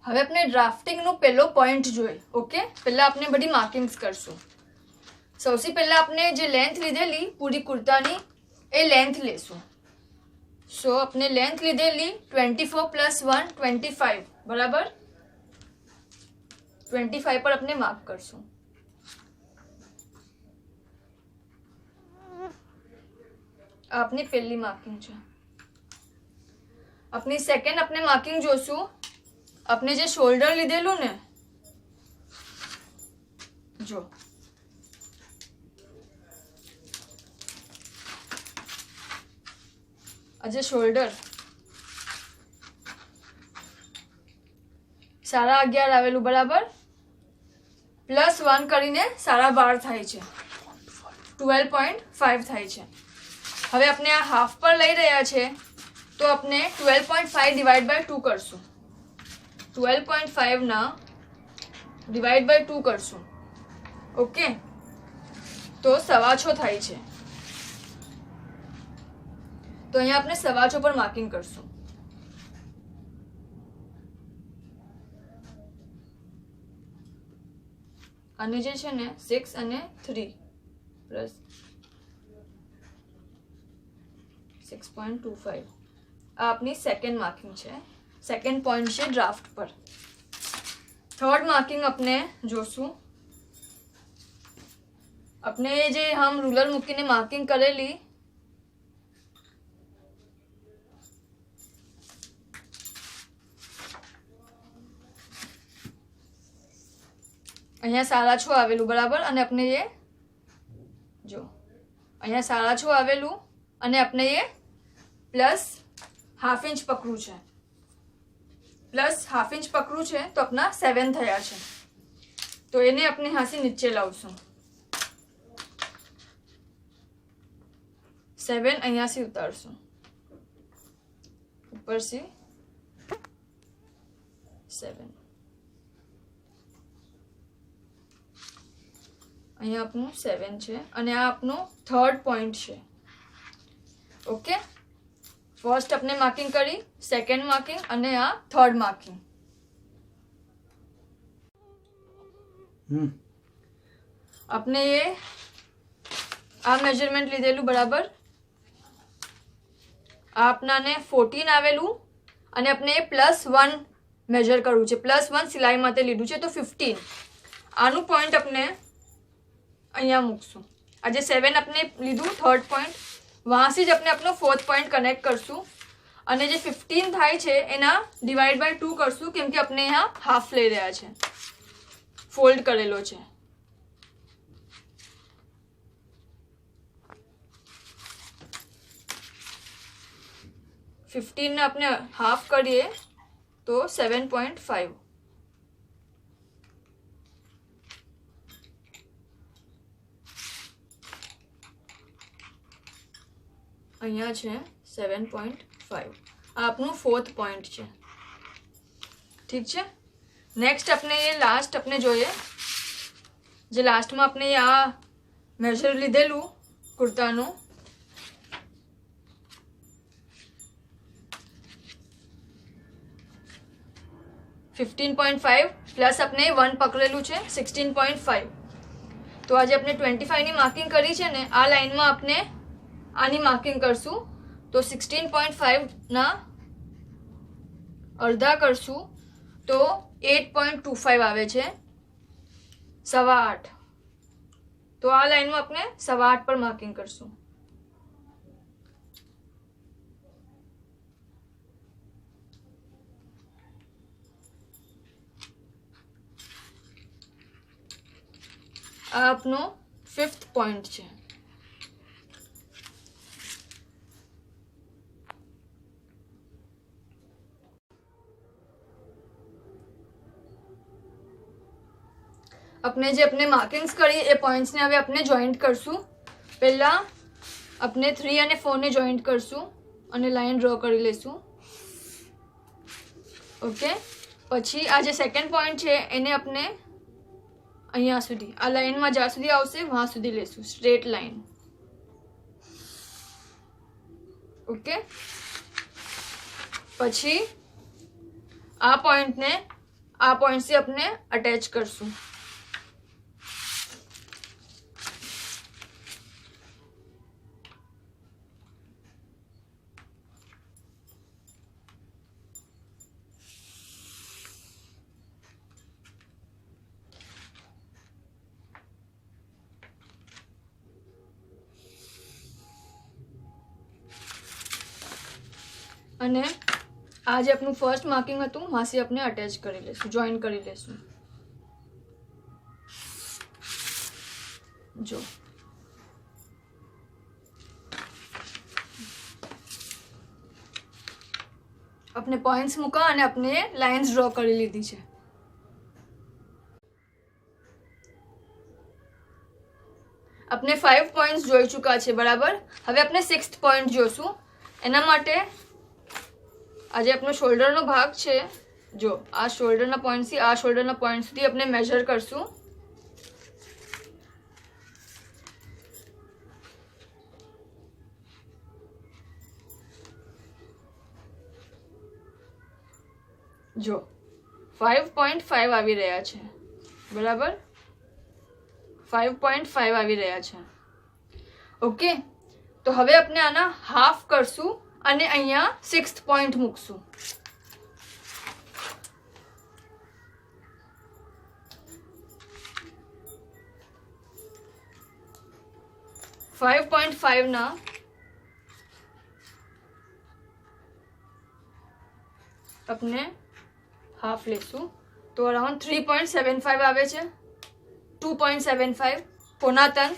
હવે આપણે ડ્રાફ્ટિંગનો પહેલો પોઈન્ટ જોઈએ. ઓકે, પહેલા આપણે બધી માર્કિંગ્સ કરશું. સૌથી પહેલા આપણે જે લેન્થ લીધેલી પૂરી કુર્તાની એ લેન્થ લેશું. સો આપણે લેન્થ લીધેલી 24 + 1 25 બરાબર. 25 પર આપણે માર્ક કરશું. આપની પહેલી માર્કિંગ છે. अपनी सेकंड अपने मार्किंग जोशू. अपने जे शोल्डर लीधेलू ने जो આજે શોલ્ડર 11.5 આવેલું બરાબર. +1 કરીને 12.5 થાય છે. 12.5 થાય છે. હવે આપણે આ હાફ પર લઈ રહ્યા છે તો આપણે 12.5 ડિવાઇડ બાય 2 કરશું. 12.5 ના ડિવાઇડ બાય 2 કરશું. ઓકે, તો 6.25 થાય છે. તો અહીંયા આપણે 6.25 પર માર્કિંગ કરશું. અને જે છે ને 6 અને 3 પ્લસ 6.25 આ આપની સેકન્ડ માર્કિંગ છે. સેકન્ડ પોઈન્ટ છે ડ્રાફ્ટ પર. થર્ડ માર્કિંગ આપણે જોશું. આપણે જે હમ રૂલર મૂકીને માર્કિંગ કરેલી અહીંયા 6.5 આવેલું બરાબર. અને આપણે એ જો અહીંયા 6.5 આવેલું અને આપણે એ +1/2 ઇંચ પકડું છે. +1/2 ઇંચ પકડું છે તો આપણા 7 થયા છે. તો એને આપણે હાંસી નીચે લાવશું. 7 અહીંયાથી ઉતારશું. ઉપરથી 7 અહીંયા આપનું 7 છે. અને આ આપનું થર્ડ પોઈન્ટ છે. ઓકે, ફર્સ્ટ આપણે માર્કિંગ કરી, સેકન્ડ માર્કિંગ અને આ થર્ડ માર્કિંગ. આપણે એ આ મેજરમેન્ટ લીધેલું બરાબર. આ આપણાને 14 આવેલું અને આપણે +1 મેજર કરવું છે. +1 સિલાઈ માટે લીધું છે તો 15. આનું પોઈન્ટ આપણે અહીંયા મૂકશું. આ જે 7 આપણે લીધું થર્ડ પોઈન્ટ વહાંથી જ આપણે આપણો ફોર્થ પોઈન્ટ કનેક્ટ કરશું. અને જે 15 થાય છે એના ડિવાઇડ બાય 2 કરશું, કેમ કે આપણે અહીંયા હાફ લઈ રહ્યા છે, ફોલ્ડ કરેલો છે. ને આપણે હાફ કરીએ તો 7.5. અહીંયા છે 7.5. આ આપનું ફોર્થ પોઈન્ટ છે. ઠીક છે. નેક્સ્ટ આપણે એ લાસ્ટ આપણે જોઈએ. જે લાસ્ટમાં આપણે આ મેજર લીધેલું કુર્તાનું, $15.5 પ્લસ આપણે 1 પકડેલું છે 16.5. તો આજે આપણે 25 ની માર્કિંગ કરી છે ને, આ લાઈનમાં આપણે આની માર્કિંગ કરશું. તો 16.5 ના અડધા કરશું તો 8.25 આવે છે. 8.25. તો આ લાઈનમાં આપણે 8.25 પર માર્કિંગ કરશું. આ આપનો 5th પોઈન્ટ છે. अपने जे अपने मार्किंग्स करी ए पॉइंट्स ने હવે આપણે જોઈન્ટ કરશું. પહેલા આપણે 3 અને 4 ને જોઈન્ટ કરશું અને લાઈન ડ્રો કરી લેશું. ઓકે, પછી આ જે સેકન્ડ પોઈન્ટ છે એને આપણે અહીંયા સુધી આ લાઈનમાં જ્યાં સુધી આવશે વહાં સુધી લેશું, સ્ટ્રેટ લાઈન. ઓકે, પછી આ પોઈન્ટને આ પોઈન્ટથી આપણે અટેચ કરશું. અને આ જે આપણું ફર્સ્ટ માર્કિંગ હતું માસી આપણે અટેચ કરી લેશું, જોઈન કરી લેશું. જો આપણે પોઈન્ટ્સ મૂકા અને આપણે લાઇન્સ ડ્રો કરી લીધી છે. આપણે 5 પોઈન્ટ્સ જોઈ ચૂક્યા છે, બરાબર. હવે આપણે 6th પોઈન્ટ જોશું. એના માટે આ જે આપણો શોલ્ડરનો ભાગ છે, જો આ શોલ્ડરના પોઈન્ટથી આ શોલ્ડરના પોઈન્ટ સુધી આપણે મેજર કરશું. જો 5.5 આવી રહ્યા છે, બરાબર. 5.5 આવી રહ્યા છે. ઓકે, તો હવે આપણે આના હાફ કરશું અને અહીંયા 6th પોઈન્ટ મૂકશું. .5 ના આપણે હાફ લેશું તો અરાઉન્ડ 3.75 આવે છે. 2.75 પોના તન.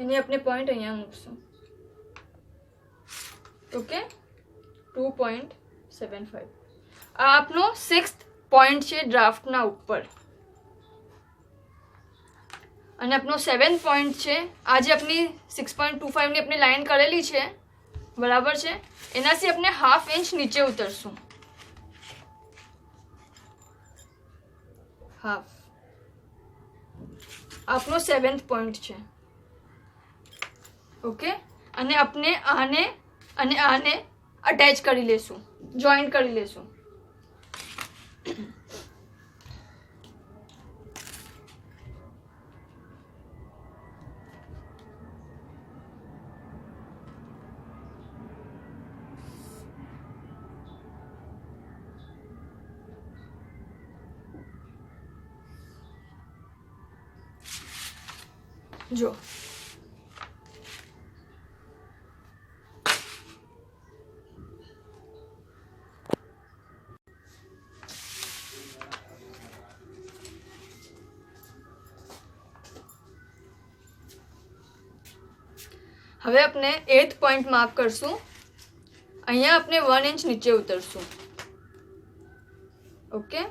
એને આપણે પોઈન્ટ અહીંયા મૂકશું. ઓકે, 2.75. આ આપણો 6th પોઈન્ટ છે ડ્રાફ્ટના ઉપર. અને આપણો 7th પોઈન્ટ છે. આ જે આપણી 6.25 ની આપણે લાઈન કરેલી છે, બરાબર છે, એનાથી આપણે ½ ઇંચ નીચે ઉતરશું. હાફ. આપણો 7th પોઈન્ટ છે. ઓકે, અને આપણે આને અને આને અટેચ કરી લેશું, જોઈન્ટ કરી લેશું. જો હવે આપણે 8th પોઈન્ટ માર્ક કરશું. અહીંયા આપણે 1 ઇંચ નીચે ઉતરશું. Okay,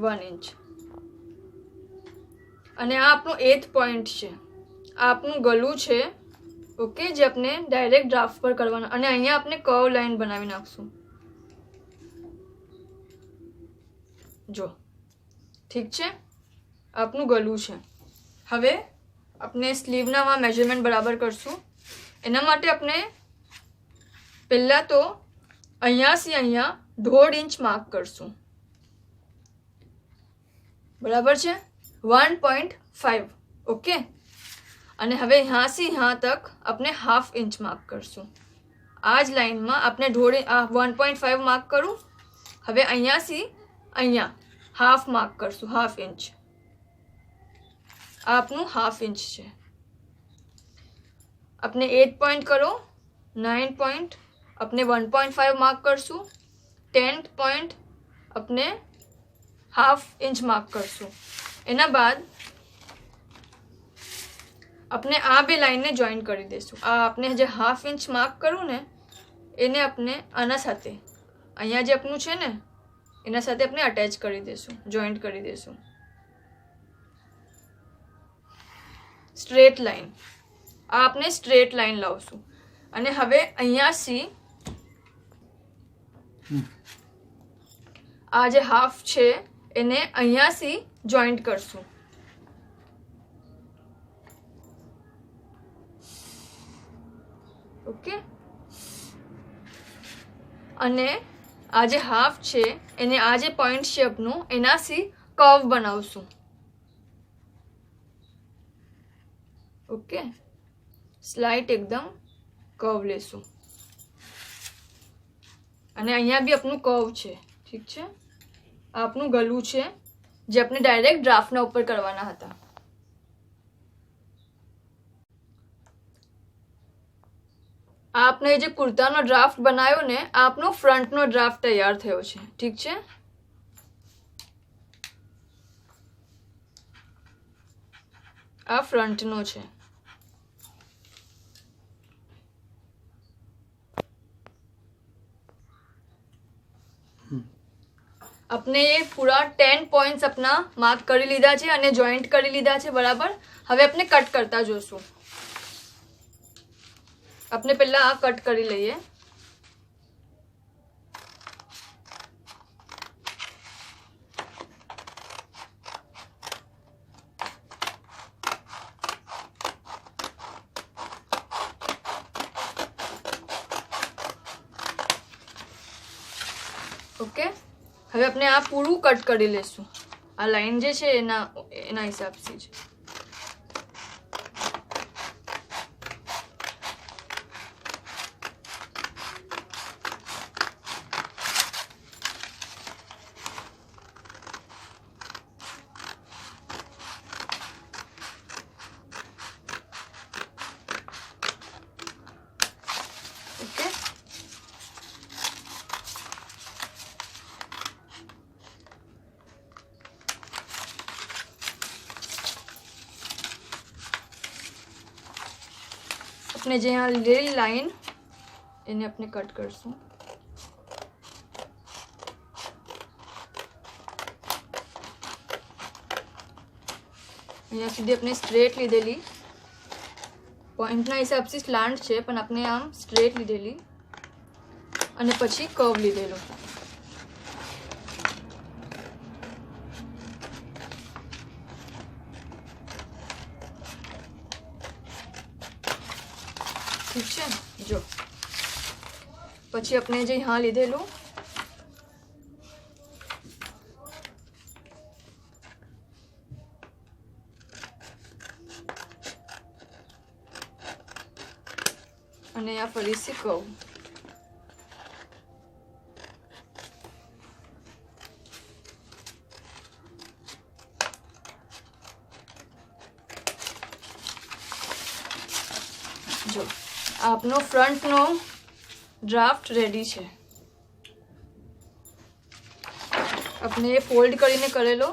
1 inch. અને આ આપણું 8th પોઈન્ટ છે. આ આપણું ગળું છે. ઓકે, જે આપણે ડાયરેક્ટ ડ્રાફ્ટ પર કરવાનું. અને અહીંયા આપણે કર્વ લાઈન બનાવી નાખશું. જો ઠીક છે, આપનું ગળું છે. હવે આપણે સ્લીવના મેજરમેન્ટ બરાબર કરશું. એના માટે આપણે પહેલાં તો અહીંયાથી અહીંયા 1.5 ઇંચ માર્ક કરશું, બરાબર છે. 1.5. ઓકે, અને હવે અહીંયાથી यहाँ तक આપણે ½ ઇંચ માર્ક કરશું. આ જ લાઈનમાં આપણે 1.5 માર્ક કરું. હવે અહીંયાથી અહીંયા હાફ માર્ક કરશું, ½ ઇંચ. આ આપણું ½ ઇંચ છે. આપણે 8 પોઈન્ટ કરો, 9 પોઈન્ટ આપણે 1.5 માર્ક કરશું. 10th પોઈન્ટ આપણે ½ ઇંચ માર્ક કરશું. એના બાદ આપણે આ બે લાઈનને જોઈન કરી દઈશું. આ આપણે જે ½ ઇંચ માર્ક કરું ને એને આપણે આના સાથે અહીંયા જે આપણું છે ને એના સાથે આપણે અટેચ કરી દઈશું, જોઈન્ટ કરી દઈશું. Straight line. આ આપણે સ્ટ્રેટ લાઈન લાવશું. અને હવે અહીંયાથી આ જે હાફ છે એને અહીંયાથી જોઈન્ટ કરશું. ઓકે, અને આ જે હાફ છે એને આ જે પોઈન્ટ શેપનું એનાથી કર્વ બનાવશું. ઓકે, સ્લાઇટ એકદમ કર્વ લેશું અને અહીંયા બી આપનું કર્વ છે. ઠીક છે, આ આપનું ગલું છે જે આપણે ડાયરેક્ટ ડ્રાફ્ટના ઉપર કરવાના હતા. આપને જે કુર્તાનો ડ્રાફ્ટ બનાવ્યો ને, આપનો ફ્રન્ટનો ડ્રાફ્ટ તૈયાર થયો છે. ઠીક છે, આ ફ્રન્ટનો છે. अपने ये पूरा 10 पॉइंट्स अपना मार्क કરી લીધા છે અને જોઈન્ટ કરી લીધા છે બરાબર. હવે આપણે કટ કરતા જોશું. આપણે પહેલા આ કટ કરી લઈએ. ઓકે, હવે આપણે આ પૂરું કટ કરી લેશું. આ લાઈન જે છે એના હિસાબથી જ. ઓકે, अपने जो यहाँ લીલી લાઈન એને આપણે કટ કરશું. અહીંયા સુધી આપણે સ્ટ્રેટ લીધેલી, પોઈન્ટના હિસાબથી સ્લાન્ટ છે પણ આપણે આમ સ્ટ્રેટ લીધેલી અને પછી કર્વ લીધેલો. ઠીક છે, જો પછી આપણે જે यहाँ લીધેલું અને આ ફરીથી કર્વ. જો આપનો ફ્રન્ટનો ડ્રાફ્ટ રેડી છે. આપણે ફોલ્ડ કરીને કરેલો